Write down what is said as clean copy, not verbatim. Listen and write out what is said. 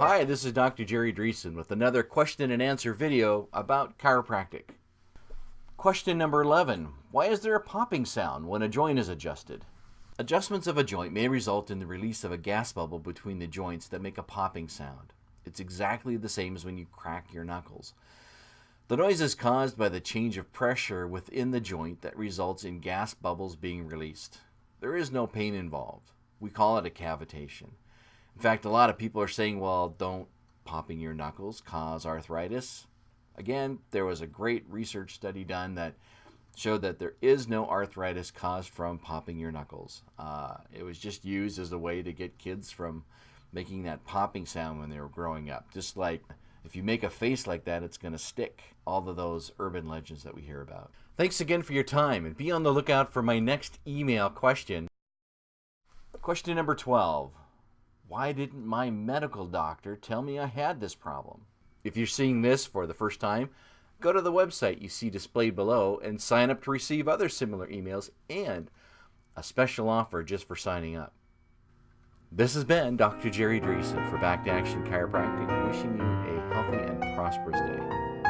Hi, this is Dr. Jerry Dreesen with another question and answer video about chiropractic. Question number 11. Why is there a popping sound when a joint is adjusted? Adjustments of a joint may result in the release of a gas bubble between the joints that make a popping sound. It's exactly the same as when you crack your knuckles. The noise is caused by the change of pressure within the joint that results in gas bubbles being released. There is no pain involved. We call it a cavitation. In fact, a lot of people are saying, well, don't popping your knuckles cause arthritis? Again, there was a great research study done that showed that there is no arthritis caused from popping your knuckles. It was just used as a way to get kids from making that popping sound when they were growing up. Just like if you make a face like that, it's going to stick. All of those urban legends that we hear about. Thanks again for your time, and be on the lookout for my next email question. Question number 12. Why didn't my medical doctor tell me I had this problem? If you're seeing this for the first time, go to the website you see displayed below and sign up to receive other similar emails and a special offer just for signing up. This has been Dr. Jerry Dreesen for Back to Action Chiropractic, wishing you a healthy and prosperous day.